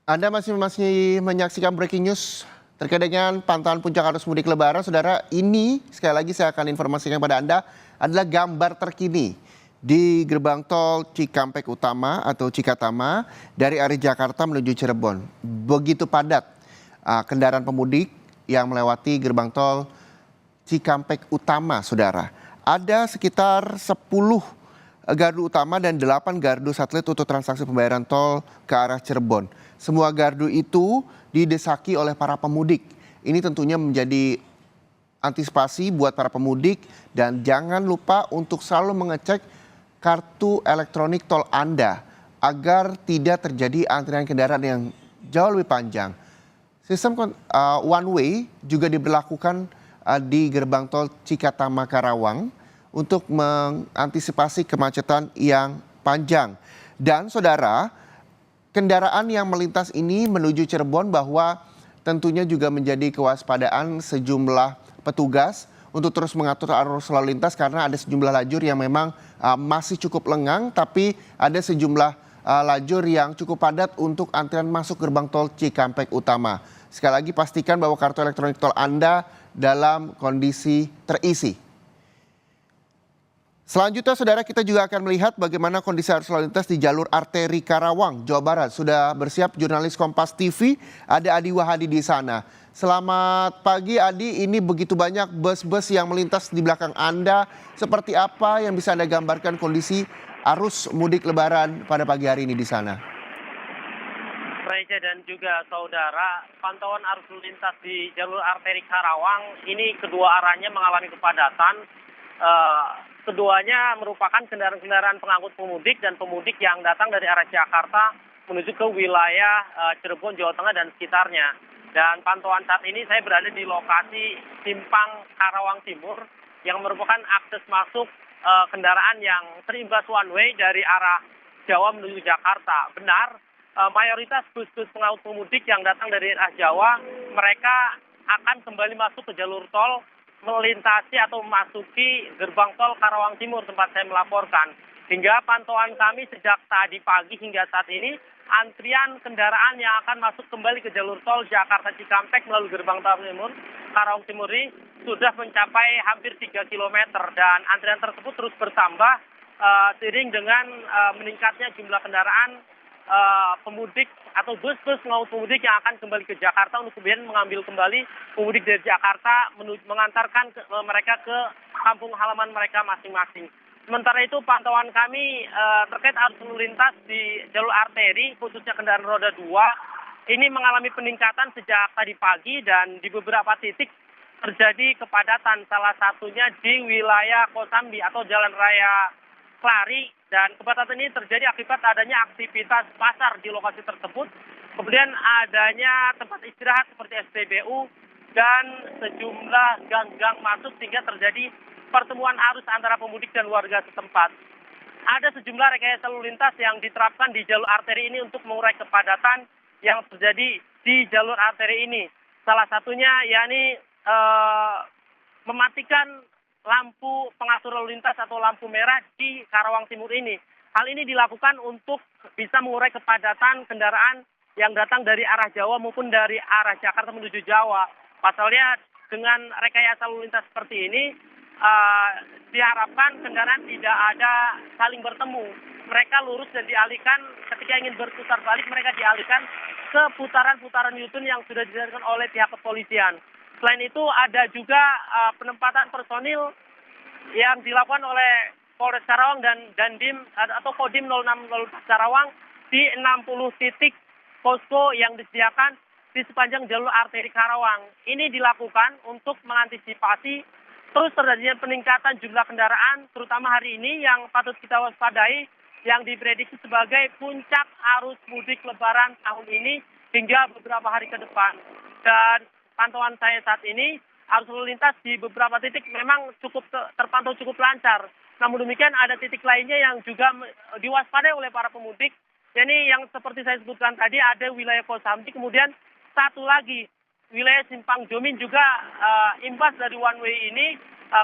Anda masih menyaksikan breaking news terkait dengan pantauan puncak arus mudik Lebaran, saudara. Ini sekali lagi saya akan informasikan pada Anda adalah gambar terkini di gerbang tol Cikampek Utama atau Cikatama dari arah Jakarta menuju Cirebon. Begitu padat kendaraan pemudik yang melewati gerbang tol Cikampek Utama, saudara. Ada sekitar 10 gardu utama dan 8 gardu satelit untuk transaksi pembayaran tol ke arah Cirebon. Semua gardu itu didesaki oleh para pemudik. Ini tentunya menjadi antisipasi buat para pemudik dan jangan lupa untuk selalu mengecek kartu elektronik tol Anda agar tidak terjadi antrian kendaraan yang jauh lebih panjang. Sistem one way juga diberlakukan di gerbang tol Cikatama Karawang untuk mengantisipasi kemacetan yang panjang. Dan saudara, kendaraan yang melintas ini menuju Cirebon bahwa tentunya juga menjadi kewaspadaan sejumlah petugas untuk terus mengatur arus lalu lintas karena ada sejumlah lajur yang memang masih cukup lengang, tapi ada sejumlah lajur yang cukup padat untuk antrian masuk gerbang tol Cikampek Utama. Sekali lagi pastikan bahwa kartu elektronik tol Anda dalam kondisi terisi. Selanjutnya saudara, kita juga akan melihat bagaimana kondisi arus lalu lintas di jalur arteri Karawang, Jawa Barat. Sudah bersiap jurnalis Kompas TV, ada Adi Wahadi di sana. Selamat pagi Adi, ini begitu banyak bus-bus yang melintas di belakang Anda. Seperti apa yang bisa Anda gambarkan kondisi arus mudik Lebaran pada pagi hari ini di sana? Reza dan juga saudara, pantauan arus lalu lintas di jalur arteri Karawang ini kedua arahnya mengalami kepadatan. Keduanya merupakan kendaraan-kendaraan pengangkut pemudik dan pemudik yang datang dari arah Jakarta menuju ke wilayah Cirebon, Jawa Tengah dan sekitarnya. Dan pantauan saat ini saya berada di lokasi simpang Karawang Timur yang merupakan akses masuk kendaraan yang terimbas one way dari arah Jawa menuju Jakarta. Benar, mayoritas bus-bus pengangkut pemudik yang datang dari arah Jawa, mereka akan kembali masuk ke jalur tol melintasi atau memasuki gerbang tol Karawang Timur tempat saya melaporkan. Hingga pantauan kami sejak tadi pagi hingga saat ini, antrian kendaraan yang akan masuk kembali ke jalur tol Jakarta Cikampek melalui gerbang tol Timur, Karawang Timur ini sudah mencapai hampir 3 kilometer dan antrian tersebut terus bertambah seiring dengan meningkatnya jumlah kendaraan pemudik atau bus-bus pengangkut pemudik yang akan kembali ke Jakarta untuk kemudian mengambil kembali pemudik dari Jakarta mengantarkan mereka ke kampung halaman mereka masing-masing. Sementara itu pantauan kami terkait arus lalu lintas di jalur arteri khususnya kendaraan roda 2 ini mengalami peningkatan sejak tadi pagi dan di beberapa titik terjadi kepadatan, salah satunya di wilayah Kosambi atau Jalan Raya Klari, dan kepadatan ini terjadi akibat adanya aktivitas pasar di lokasi tersebut, kemudian adanya tempat istirahat seperti SPBU dan sejumlah gang-gang masuk sehingga terjadi pertemuan arus antara pemudik dan warga setempat. Ada sejumlah rekayasa lalu lintas yang diterapkan di jalur arteri ini untuk mengurai kepadatan yang terjadi di jalur arteri ini. Salah satunya yakni mematikan lampu pengatur lalu lintas atau lampu merah di Karawang Timur ini. Hal ini dilakukan untuk bisa mengurai kepadatan kendaraan yang datang dari arah Jawa maupun dari arah Jakarta menuju Jawa. Pasalnya dengan rekayasa lalu lintas seperti ini diharapkan kendaraan tidak ada saling bertemu. Mereka lurus dan dialihkan ketika ingin berputar balik mereka dialihkan ke putaran-putaran U-turn yang sudah disediakan oleh pihak kepolisian. Selain itu ada juga penempatan personil yang dilakukan oleh Polres Karawang dan Dandim atau Kodim 06 Karawang di 60 titik posko yang disediakan di sepanjang jalur arteri Karawang. Ini dilakukan untuk mengantisipasi terus terjadinya peningkatan jumlah kendaraan, terutama hari ini yang patut kita waspadai, yang diprediksi sebagai puncak arus mudik Lebaran tahun ini hingga beberapa hari ke depan. Dan pantauan saya saat ini, arus lalu lintas di beberapa titik memang terpantau cukup lancar. Namun demikian ada titik lainnya yang juga diwaspadai oleh para pemudik. Ini yang seperti saya sebutkan tadi ada wilayah Kosambi, kemudian satu lagi wilayah Simpang Jomin juga imbas dari one way ini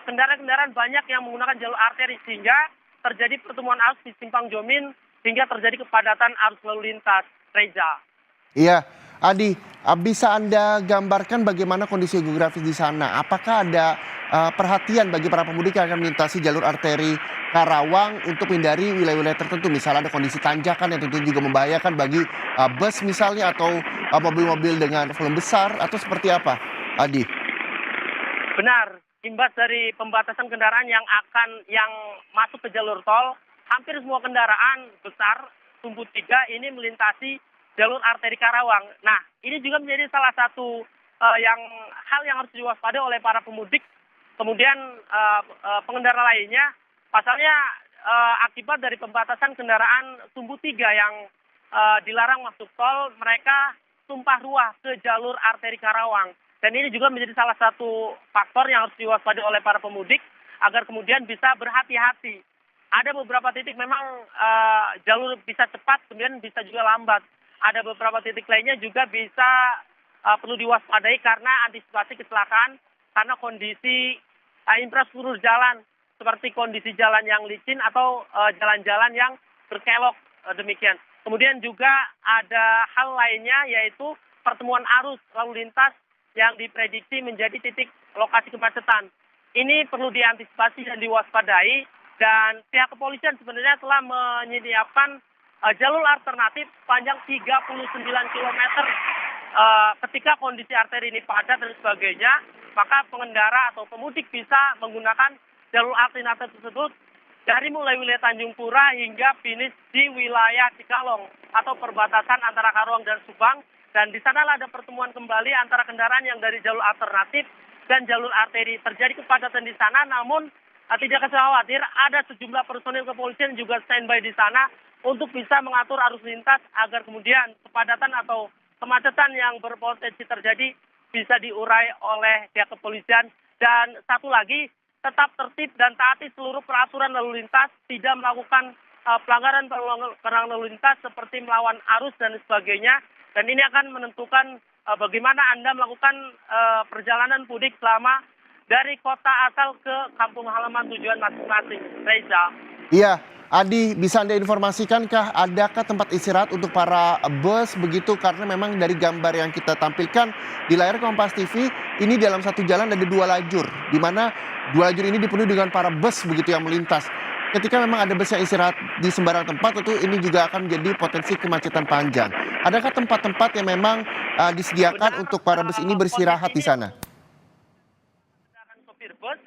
kendaraan-kendaraan banyak yang menggunakan jalur arteri sehingga terjadi pertemuan arus di Simpang Jomin hingga terjadi kepadatan arus lalu lintas. Reza. Iya, Adi, bisa Anda gambarkan bagaimana kondisi geografis di sana? Apakah ada perhatian bagi para pemudik yang akan melintasi jalur arteri Karawang untuk menghindari wilayah-wilayah tertentu? Misalnya ada kondisi tanjakan yang tentu juga membahayakan bagi bus misalnya atau mobil-mobil dengan volume besar atau seperti apa, Adi? Benar, imbas dari pembatasan kendaraan yang masuk ke jalur tol, hampir semua kendaraan besar tumbuh tiga ini melintasi jalur arteri Karawang. Nah, ini juga menjadi salah satu hal yang harus diwaspadai oleh para pemudik. Kemudian pengendara lainnya, pasalnya akibat dari pembatasan kendaraan tumbuh tiga yang dilarang masuk tol, mereka tumpah ruah ke jalur arteri Karawang. Dan ini juga menjadi salah satu faktor yang harus diwaspadai oleh para pemudik agar kemudian bisa berhati-hati. Ada beberapa titik memang jalur bisa cepat, kemudian bisa juga lambat. Ada beberapa titik lainnya juga bisa perlu diwaspadai karena antisipasi kecelakaan karena kondisi infrastruktur jalan seperti kondisi jalan yang licin atau jalan-jalan yang berkelok demikian. Kemudian juga ada hal lainnya yaitu pertemuan arus lalu lintas yang diprediksi menjadi titik lokasi kemacetan. Ini perlu diantisipasi dan diwaspadai dan pihak kepolisian sebenarnya telah menyediakan jalur alternatif panjang 39 km. Ketika kondisi arteri ini padat dan sebagainya, maka pengendara atau pemudik bisa menggunakan jalur alternatif tersebut dari mulai wilayah Tanjung Pura hingga finish di wilayah Cikalong atau perbatasan antara Karawang dan Subang. Dan di sanalah ada pertemuan kembali antara kendaraan yang dari jalur alternatif dan jalur arteri. Terjadi kepadatan di sana, namun tidak usah khawatir, ada sejumlah personil kepolisian juga standby di sana untuk bisa mengatur arus lintas agar kemudian kepadatan atau kemacetan yang berpotensi terjadi bisa diurai oleh pihak kepolisian. Dan satu lagi, tetap tertib dan taati seluruh peraturan lalu lintas, tidak melakukan pelanggaran lalu lintas seperti melawan arus dan sebagainya. Dan ini akan menentukan bagaimana Anda melakukan perjalanan mudik selama dari kota asal ke kampung halaman tujuan masing-masing. Reza. Iya, Adi, bisa Anda informasikankah adakah tempat istirahat untuk para bus begitu? Karena memang dari gambar yang kita tampilkan di layar Kompas TV, ini dalam satu jalan ada dua lajur, di mana dua lajur ini dipenuhi dengan para bus begitu yang melintas. Ketika memang ada bus yang istirahat di sembarang tempat, tentu ini juga akan menjadi potensi kemacetan panjang. Adakah tempat-tempat yang memang disediakan untuk para bus ini beristirahat di sana? Sopir bus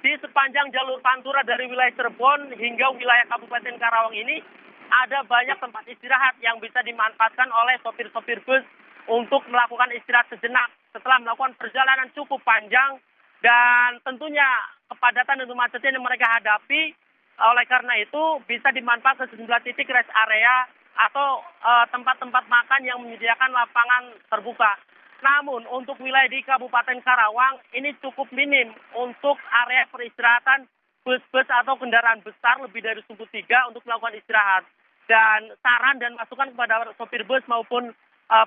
di sepanjang jalur Pantura dari wilayah Cirebon hingga wilayah Kabupaten Karawang ini ada banyak tempat istirahat yang bisa dimanfaatkan oleh sopir-sopir bus untuk melakukan istirahat sejenak setelah melakukan perjalanan cukup panjang dan tentunya kepadatan dan kemacetan yang mereka hadapi. Oleh karena itu bisa dimanfaatkan sejumlah titik rest area atau tempat-tempat makan yang menyediakan lapangan terbuka. Namun untuk wilayah di Kabupaten Karawang ini cukup minim untuk area peristirahatan bus-bus atau kendaraan besar lebih dari sumbu 3 untuk melakukan istirahat. Dan saran dan masukan kepada sopir bus maupun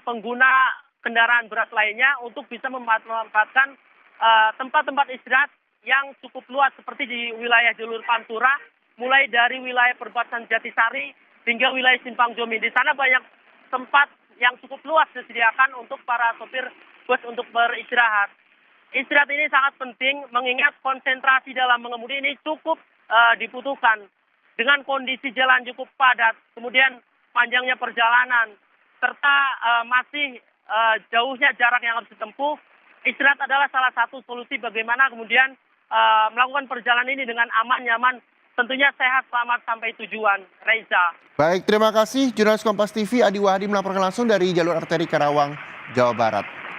pengguna kendaraan berat lainnya untuk bisa memanfaatkan tempat-tempat istirahat yang cukup luas seperti di wilayah jalur Pantura, mulai dari wilayah perbatasan Jatisari hingga wilayah Simpang Jomin. Di sana banyak tempat yang cukup luas disediakan untuk para sopir bus untuk beristirahat. Istirahat ini sangat penting mengingat konsentrasi dalam mengemudi ini cukup dibutuhkan. Dengan kondisi jalan cukup padat, kemudian panjangnya perjalanan, serta masih jauhnya jarak yang harus ditempuh, istirahat adalah salah satu solusi bagaimana kemudian melakukan perjalanan ini dengan aman, nyaman, tentunya sehat, selamat sampai tujuan. Reza. Baik, terima kasih. Jurnalis Kompas TV Adi Wahdi melaporkan langsung dari jalur arteri Karawang, Jawa Barat.